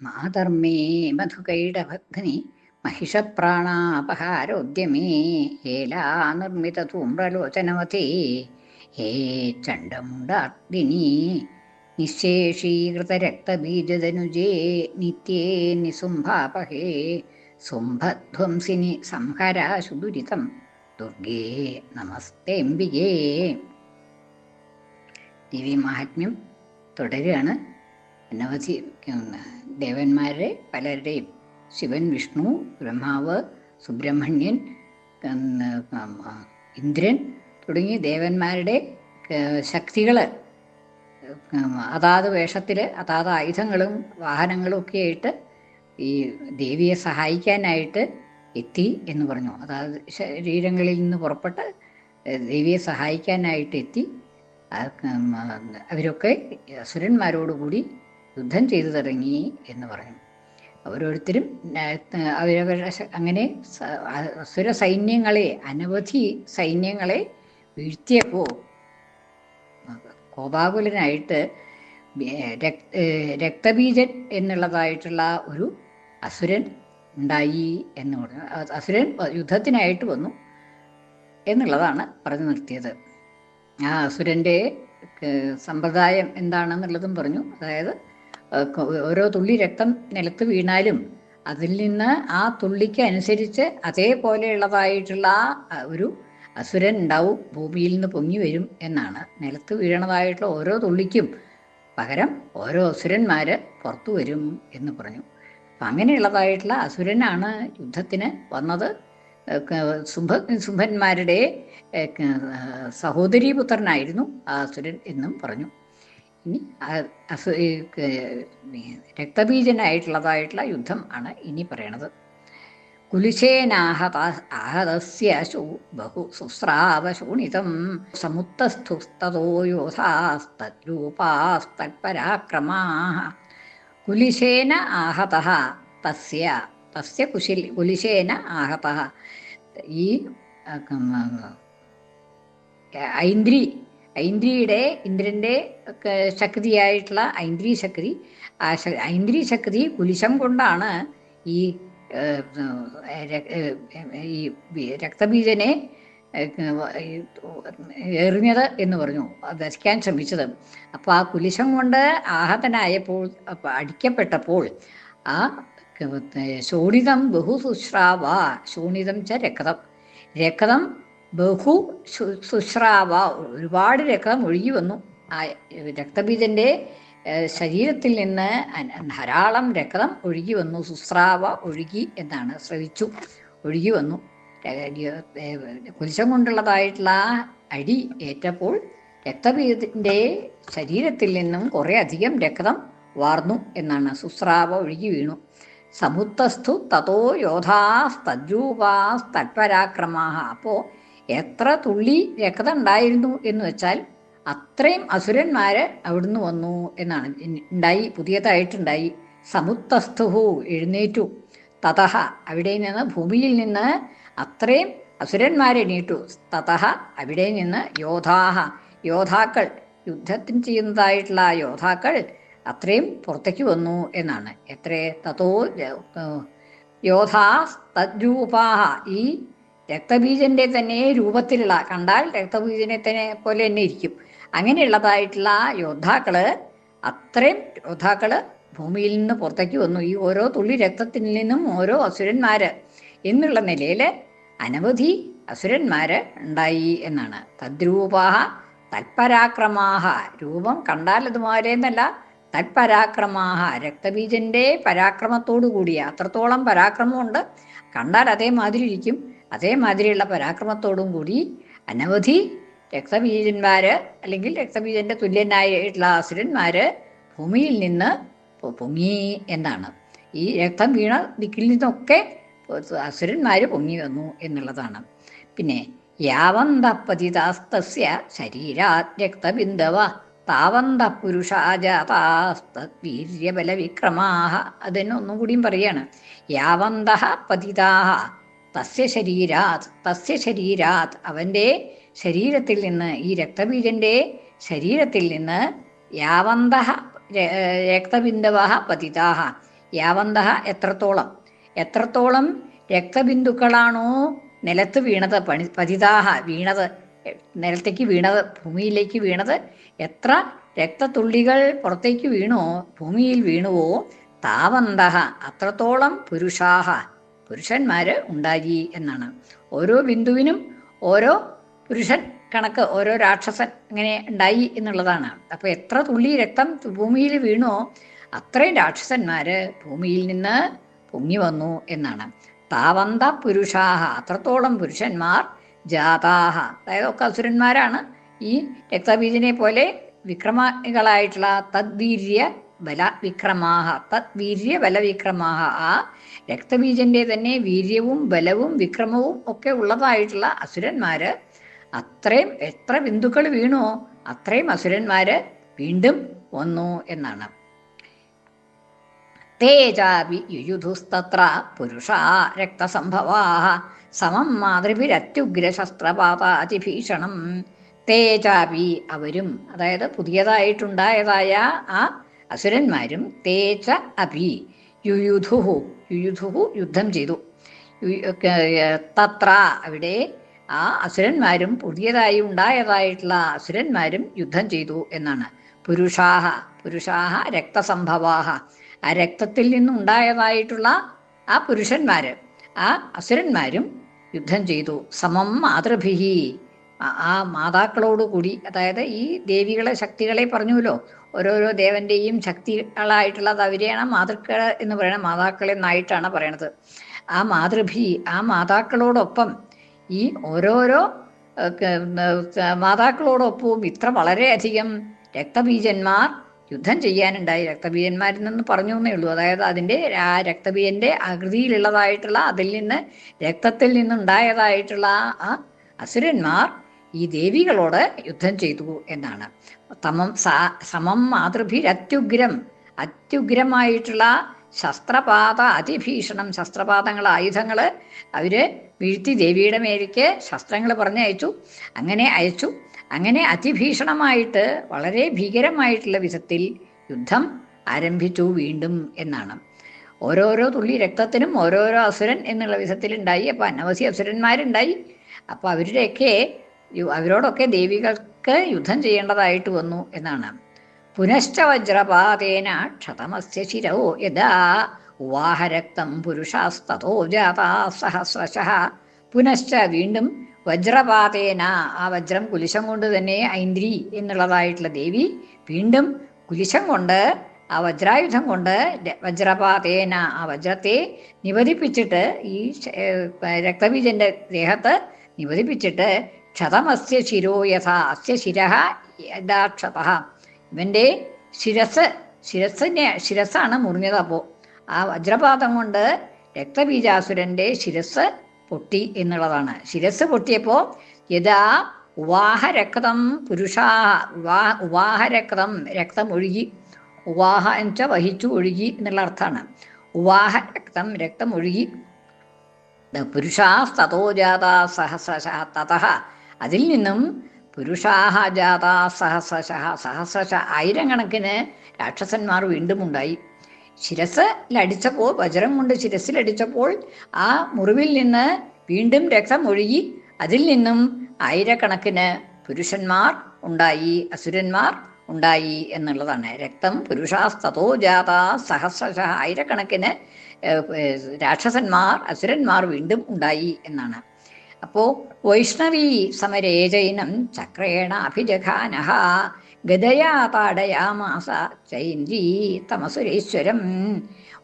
മാതർമേ മധുകൈടഭഗ്നി महिषप्राणापहारोद्यमे हेलानिर्मितधूम्रलोचनवते हे चण्डमुण्डार्दिनी निःशेषीकृतरक्तबीजदनुजे नित्ये निसुम्भापहे സുംഭധ്വംസിനി സംഹരാശു ദുരിതം ദുർഗേ നമസ്തേംബികേ. ദിവ്യമാഹാത്മ്യം തുടരുകയാണ്. അനവധി ദേവന്മാരുടെ പലരുടെയും ശിവൻ, വിഷ്ണു, ബ്രഹ്മാവ്, സുബ്രഹ്മണ്യൻ, ഇന്ദ്രൻ തുടങ്ങി ദേവന്മാരുടെ ശക്തികൾ അതാത് വേഷത്തിൽ അതാത് ആയുധങ്ങളും വാഹനങ്ങളും ഒക്കെ ആയിട്ട് ഈ ദേവിയെ സഹായിക്കാനായിട്ട് എത്തി എന്ന് പറഞ്ഞു. അതായത് ശരീരങ്ങളിൽ നിന്ന് പുറപ്പെട്ട് ദേവിയെ സഹായിക്കാനായിട്ട് എത്തി. അവരൊക്കെ അസുരന്മാരോടുകൂടി യുദ്ധം ചെയ്തു തുടങ്ങി എന്ന് പറഞ്ഞു. ഓരോരുത്തരും അവരവരുടെ അങ്ങനെ അസുര സൈന്യങ്ങളെ, അനവധി സൈന്യങ്ങളെ വീഴ്ത്തിയപ്പോൾ കോപാകുലനായിട്ട് രക്തബീജൻ എന്നുള്ളതായിട്ടുള്ള ഒരു അസുരൻ ഉണ്ടായി എന്ന് പറഞ്ഞു. അസുരൻ യുദ്ധത്തിനായിട്ട് വന്നു എന്നുള്ളതാണ് പറഞ്ഞു നിർത്തിയത്. ആ അസുരൻ്റെ സമ്പ്രദായം എന്താണെന്നുള്ളതും പറഞ്ഞു. അതായത് ഓരോ തുള്ളി രക്തം നിലത്ത് വീണാലും അതിൽ നിന്ന് ആ തുള്ളിക്ക് അനുസരിച്ച് അതേപോലെയുള്ളതായിട്ടുള്ള ഒരു അസുരൻ ഉണ്ടാവും, ഭൂമിയിൽ നിന്ന് പൊങ്ങി വരും എന്നാണ്. നിലത്ത് വീഴണതായിട്ടുള്ള ഓരോ തുള്ളിക്കും പകരം ഓരോ അസുരന്മാർ പുറത്തു വരും എന്ന് പറഞ്ഞു. അപ്പം അങ്ങനെയുള്ളതായിട്ടുള്ള അസുരനാണ് യുദ്ധത്തിന് വന്നത്. ശുംഭന്മാരുടെ സഹോദരീപുത്രനായിരുന്നു ആ അസുരൻ എന്നും പറഞ്ഞു. ഇനി രക്തബീജനായിട്ടുള്ളതായിട്ടുള്ള യുദ്ധം ആണ് ഇനി പറയണത്. കുലിശേനാഹതസ്യ ബഹു സുസ്രാവശോണിതം സമുത്തസ്ഥുസ്തതോ യോധാസ്തദ്രൂപാസ്തത്പരാക്രമാഃ. കുലിശേന ആഹതഃ തസ്യ കുലിശേന ആഹതഃ. ഈ ഐന്ദ്രിയുടെ, ഇന്ദ്രൻ്റെ ശക്തിയായിട്ടുള്ള ഐന്ദ്രി ശക്തി, ആ ഐന്ദ്രി ശക്തി കുലിശം കൊണ്ടാണ് ഈ രക്തബീജനെ എറിഞ്ഞത് എന്ന് പറഞ്ഞു, വധിക്കാൻ ശ്രമിച്ചത്. അപ്പോൾ ആ കുലിശം കൊണ്ട് ആഹതനായപ്പോൾ, അടിക്കപ്പെട്ടപ്പോൾ ആ ശോണിതം ബഹു സുശ്രാവ. ശോണിതം ച രക്തം ബഹു സുശ്രാവ. ഒരുപാട് രക്തം ഒഴുകി വന്നു. ആ രക്തബീജൻ്റെ ശരീരത്തിൽ നിന്ന് ധാരാളം രക്തം ഒഴുകി വന്നു. സുസ്രാവ ഒഴുകി എന്നാണ്, സ്രവിച്ചു, ഒഴുകി വന്നു. കുലിശം കൊണ്ടുള്ളതായിട്ടുള്ള അടി ഏറ്റപ്പോൾ രക്തബീജത്തിൻ്റെ ശരീരത്തിൽ നിന്നും കുറേ അധികം രക്തം വാർന്നു എന്നാണ്. സുസ്രാവ ഒഴുകി വീണു. സമുത്തസ്ഥു തതോ യോധാസ്തദ്രൂപാസ്തത്പരാക്രമാഃ. അപ്പോൾ എത്ര തുള്ളി രക്തം ഉണ്ടായിരുന്നു എന്ന് വെച്ചാൽ അത്രയും അസുരന്മാർ അവിടുന്ന് വന്നു എന്നാണ്. ഉണ്ടായി, പുതിയതായിട്ടുണ്ടായി. സമുത്തസ്ഥുഹു എഴുന്നേറ്റു. തതഹ അവിടെ നിന്ന്, ഭൂമിയിൽ നിന്ന് അത്രയും അസുരന്മാരെണീറ്റു. തതഹ അവിടെ നിന്ന് യോദ്ധാക്കൾ, യുദ്ധത്തിന് ചെയ്യുന്നതായിട്ടുള്ള യോദ്ധാക്കൾ അത്രയും പുറത്തേക്ക് വന്നു എന്നാണ്. തതോ യോധാസ്തദ്രൂപാഃ. ഈ രക്തബീജൻ്റെ തന്നെ രൂപത്തിലുള്ള, കണ്ടാൽ രക്തബീജനെ തന്നെ പോലെ തന്നെ ഇരിക്കും, അങ്ങനെയുള്ളതായിട്ടുള്ള അത്രയും യോദ്ധാക്കൾ ഭൂമിയിൽ നിന്ന് പുറത്തേക്ക് വന്നു. ഈ ഓരോ തുള്ളി രക്തത്തിൽ നിന്നും ഓരോ അസുരന്മാർ എന്നുള്ള നിലയിൽ അനവധി അസുരന്മാർ ഉണ്ടായി എന്നാണ്. തദ്രൂപാഃ തത്പരാക്രമാഃ. രൂപം കണ്ടാൽ അതുപോലെ എന്നല്ല, തത്പരാക്രമാഃ. രക്തബീജൻ്റെ പരാക്രമത്തോടു കൂടിയ, അത്രത്തോളം പരാക്രമമുണ്ട്, കണ്ടാൽ അതേമാതിരി ഇരിക്കും, അതേമാതിരിയുള്ള പരാക്രമത്തോടും കൂടി അനവധി രക്തബീജന്മാർ അല്ലെങ്കിൽ രക്തബീജൻ്റെ തുല്യനായിട്ടുള്ള അസുരന്മാർ ഭൂമിയിൽ നിന്ന് പൊങ്ങി എന്നാണ്. ഈ രക്തം വീണ ദിക്കിൽ നിന്നൊക്കെ അസുരന്മാർ പൊങ്ങി വന്നു എന്നുള്ളതാണ്. പിന്നെ യാവന്തപതിതാസ്തസ്യ ശരീരാത് രക്തബിന്ദവ താവന്ത പുരുഷാജാതാസ്തദ്വീര്യബലവിക്രമാഃ. അതിനെ ഒന്നും കൂടിയും പറയാണ്. യാവന്തഃ പതിതാഃ തസ്യ ശരീരാത് അവൻ്റെ ശരീരത്തിൽ നിന്ന്, ഈ രക്തബീജൻ്റെ ശരീരത്തിൽ നിന്ന് യാവന്തഃ രക്തബിന്ദവഃ പതിതാഃ. യാവന്തഃ എത്രത്തോളം, എത്രത്തോളം രക്തബിന്ദുക്കളാണോ നിലത്ത് വീണത്, പതിതാഹ വീണത്, നിലത്തേക്ക് വീണത്, ഭൂമിയിലേക്ക് വീണത്, എത്ര രക്തത്തുള്ളികൾ പുറത്തേക്ക് വീണോ, ഭൂമിയിൽ വീണുവോ, താവന്തഃ അത്രത്തോളം പുരുഷാഹ പുരുഷന്മാർ ഉണ്ടായി എന്നാണ്. ഓരോ ബിന്ദുവിനും ഓരോ പുരുഷൻ കണക്ക്, ഓരോ രാക്ഷസൻ ഇങ്ങനെ ഉണ്ടായി എന്നുള്ളതാണ്. അപ്പോൾ എത്ര തുള്ളി രക്തം ഭൂമിയിൽ വീണോ അത്രയും രാക്ഷസന്മാർ ഭൂമിയിൽ നിന്ന് പൊങ്ങി വന്നു എന്നാണ്. താവന്ത പുരുഷാഹ അത്രത്തോളം പുരുഷന്മാർ, ജാതാഹ അതായത് ഒക്കെ അസുരന്മാരാണ്. ഈ രക്തബീജനെ പോലെ വിക്രമികളായിട്ടുള്ള തദ്വീര്യ ബലവിക്രമാഹ, തദ്വീര്യ ബലവിക്രമാഹ ആ രക്തബീജന്റെ തന്നെ വീര്യവും ബലവും വിക്രമവും ഒക്കെ ഉള്ളതായിട്ടുള്ള അസുരന്മാര്, അത്രയും എത്ര ബിന്ദുക്കൾ വീണോ അത്രയും അസുരന്മാര് വീണ്ടും വന്നു എന്നാണ്. തേജാപി യുയുധുസ്തത്ര പുരുഷാ രക്തസംഭവാഹ സമം മാതൃഭിരത്യുഗ്രശസ്ത്രപാതാതിഭീഷണം. തേജാപി അവരും, അതായത് പുതിയതായിട്ടുണ്ടായതായ ആ അസുരന്മാരും, തേജ അപി യുയുധുഹു യുയുധുഹു യുദ്ധം ചെയ്തു, തത്ര അവിടെ ആ അസുരന്മാരും പുതിയതായി ഉണ്ടായതായിട്ടുള്ള അസുരന്മാരും യുദ്ധം ചെയ്തു എന്നാണ്. പുരുഷാഹ പുരുഷാഹ രക്തസംഭവാഹ ആ രക്തത്തിൽ നിന്നുണ്ടായതായിട്ടുള്ള ആ പുരുഷന്മാര്, ആ അസുരന്മാരും യുദ്ധം ചെയ്തു. സമം മാതൃഭിഹി ആ മാതാക്കളോടുകൂടി, അതായത് ഈ ദേവികളെ ശക്തികളെ പറഞ്ഞുവല്ലോ, ഓരോരോ ദേവന്റെയും ശക്തികളായിട്ടുള്ളത് അവരെയാണ് മാതൃക്കൾ എന്ന് പറയണത്, മാതാക്കൾ എന്നായിട്ടാണ് പറയണത്. ആ മാതൃഭി ആ മാതാക്കളോടൊപ്പം ഈ ഓരോരോ മാതാക്കളോടൊപ്പവും ഇത്ര വളരെയധികം രക്തബീജന്മാർ യുദ്ധം ചെയ്യാനുണ്ടായി. രക്തബീജന്മാരിൽ നിന്ന് പറഞ്ഞു എന്നേ ഉള്ളൂ. അതായത് അതിൻ്റെ ആ രക്തബീജന്റെ ആകൃതിയിലുള്ളതായിട്ടുള്ള, അതിൽ നിന്ന് രക്തത്തിൽ നിന്നുണ്ടായതായിട്ടുള്ള ആ അസുരന്മാർ ഈ ദേവികളോട് യുദ്ധം ചെയ്തു എന്നാണ്. സമം മാതൃഭിരത്യുഗ്രം അത്യുഗ്രമായിട്ടുള്ള ശസ്ത്രപാത അതിഭീഷണം, ശസ്ത്രപാതങ്ങൾ ആയുധങ്ങൾ അവര് വീഴ്ത്തി ദേവിയുടെ മേലേക്ക് ശസ്ത്രങ്ങൾ പറഞ്ഞയച്ചു. അങ്ങനെ അതിഭീഷണമായിട്ട് വളരെ ഭീകരമായിട്ടുള്ള വിധത്തിൽ യുദ്ധം ആരംഭിച്ചു വീണ്ടും എന്നാണ്. ഓരോരോ തുള്ളി രക്തത്തിനും ഓരോരോ അസുരൻ എന്നുള്ള വിധത്തിലുണ്ടായി. അപ്പോൾ അനവധി അസുരന്മാരുണ്ടായി. അപ്പോൾ അവരോടൊക്കെ ദേവികൾക്ക് യുദ്ധം ചെയ്യേണ്ടതായിട്ട് വന്നു എന്നാണ്. പുനശ്ച വജ്രപാതേന ക്ഷതമസ്യ ശിരോ യഥാ ഉവാഹരക്തം പുരുഷാസ്തോ ജാതാ സഹസ്രശഃ. പുനശ്ച വീണ്ടും വജ്രപാതേന ആ വജ്രം കുലിശം കൊണ്ട് തന്നെ ഐന്ദ്രി എന്നുള്ളതായിട്ടുള്ള ദേവി വീണ്ടും കുലിശം കൊണ്ട് ആ വജ്രായുധം കൊണ്ട് വജ്രപാതേന ആ വജ്രത്തെ നിവദിപ്പിച്ചിട്ട് ഈ രക്തബീജന്റെ ദേഹത്ത് നിവദിപ്പിച്ചിട്ട് ക്ഷതമസ്യ ശിരോ യഥാ അസ്യ ശിരഃ യഥാ ക്ഷതഃ ഇവന്റെ ശിരസ്സാണ് മുറിഞ്ഞത്. അപ്പോൾ ആ വജ്രപാതം കൊണ്ട് രക്തബീജാസുരന്റെ ശിരസ് പൊട്ടി എന്നുള്ളതാണ്. ശിരസ് പൊട്ടിയപ്പോൾ യഥാ ഉവാഹരക്തം പുരുഷാ ഉവാഹരക്തം രക്തം ഒഴുകി, ഉവാഹ എന്ന് വെച്ചാൽ വഹിച്ചു, ഒഴുകി എന്നുള്ള അർത്ഥമാണ്. ഉവാഹരക്തം രക്തം ഒഴുകി. പുരുഷാസ്തോ ജാതാ സഹസ്രശഃ തതഃ അതിൽ നിന്നും പുരുഷാഹ ജാതാ സഹസ്രശ ആയിരക്കണക്കിന് രാക്ഷസന്മാർ വീണ്ടും ഉണ്ടായി. ശിരസിലടിച്ചപ്പോൾ, വജ്രം കൊണ്ട് ശിരസിലടിച്ചപ്പോൾ ആ മുറിവിൽ നിന്ന് വീണ്ടും രക്തം ഒഴുകി. അതിൽ നിന്നും ആയിരക്കണക്കിന് പുരുഷന്മാർ ഉണ്ടായി, അസുരന്മാർ ഉണ്ടായി എന്നുള്ളതാണ്. രക്തം പുരുഷാസ്തോ ജാതാ സഹസ്രശ ആയിരക്കണക്കിന് രാക്ഷസന്മാർ, അസുരന്മാർ വീണ്ടും ഉണ്ടായി എന്നാണ്. അപ്പോൾ വൈഷ്ണവീ സമരേജൈനം ചക്രേണ അഭിജഘാനഃ ഗദയാ താടയാമാസ ചൈന്ദ്രീ തമസുരേശ്വരം.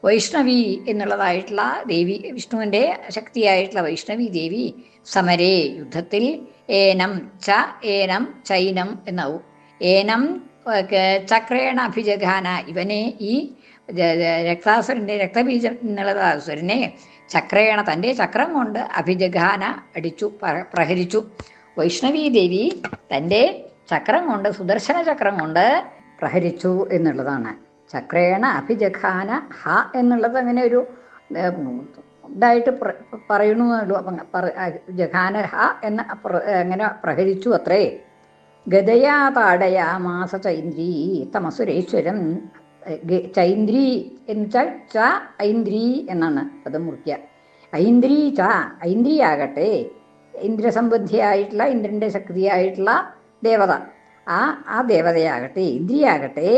വൈഷ്ണവി എന്നുള്ളതായിട്ടുള്ള ദേവി, വിഷ്ണുവിൻ്റെ ശക്തിയായിട്ടുള്ള വൈഷ്ണവി ദേവി സമരേ യുദ്ധത്തിൽ ഏനം ചൈനം എന്നാവും. ഏനം ചക്രേണ അഭിജഘാന ഇവനെ ഈ രക്താസുരൻ്റെ രക്തബീജം എന്നുള്ള അസുരനെ ചക്രേണ തൻ്റെ ചക്രം കൊണ്ട് അഭിജഘാന അടിച്ചു, പ്രഹരിച്ചു. വൈഷ്ണവീ ദേവി തൻ്റെ ചക്രം കൊണ്ട്, സുദർശന ചക്രം കൊണ്ട് പ്രഹരിച്ചു എന്നുള്ളതാണ്. ചക്രേണ അഭിജഘാന ഹ എന്നുള്ളത് അങ്ങനെ ഒരു ഇതായിട്ട് പറയണമെന്നുള്ളൂ. അപ്പം ജഘാന ഹ എന്ന് അങ്ങനെ പ്രഹരിച്ചു അത്രേ. ഗദയാ താടയാ മാസ ചൈന്ദ്രീ തമസുരേശ്വരം. ചൈന്ദ്രി എന്ന് വെച്ചാൽ ച ഐന്ദ്രി എന്നാണ് പദം മുറിക്കുക. ഐന്ദ്രി ച ഐന്ദ്രിയാകട്ടെ, ഇന്ദ്രസംബന്ധിയായിട്ടുള്ള ഇന്ദ്രൻ്റെ ശക്തിയായിട്ടുള്ള ദേവത, ആ ദേവതയാകട്ടെ, ഇന്ദ്രിയാകട്ടെ,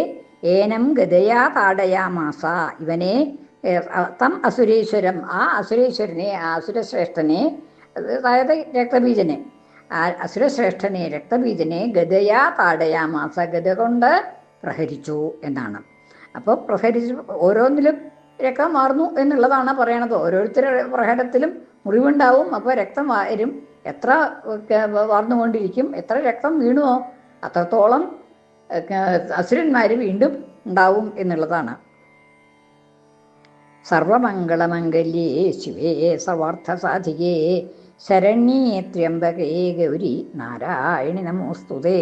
ഏനം ഗതയാ താടയാമാസ, ഇവനെ തം അസുരേശ്വരം, ആ അസുരേശ്വരനെ, ആ അസുരശ്രേഷ്ഠനെ, അതായത് രക്തബീജനെ, ആ അസുരശ്രേഷ്ഠനെ രക്തബീജനെ ഗതയാ താടയാമാസ, ഗത കൊണ്ട് പ്രഹരിച്ചു എന്നാണ്. അപ്പോൾ പ്രഹരിച്ച് ഓരോന്നിലും രക്തം വാർന്നു എന്നുള്ളതാണ് പറയണത്. ഓരോരുത്തരുടെ പ്രഹരത്തിലും മുറിവുണ്ടാവും. അപ്പോൾ രക്തം വരും. എത്ര വാർന്നുകൊണ്ടിരിക്കും, എത്ര രക്തം വീണുവോ അത്രത്തോളം അസുരന്മാർ വീണ്ടും ഉണ്ടാവും എന്നുള്ളതാണ്. സർവമംഗളമംഗല്യേ ശിവേ സർവാർത്ഥസാധികേ ശരണ്യേ ത്രയംബകേ ഗൗരി നാരായണി നമോസ്തുതേ.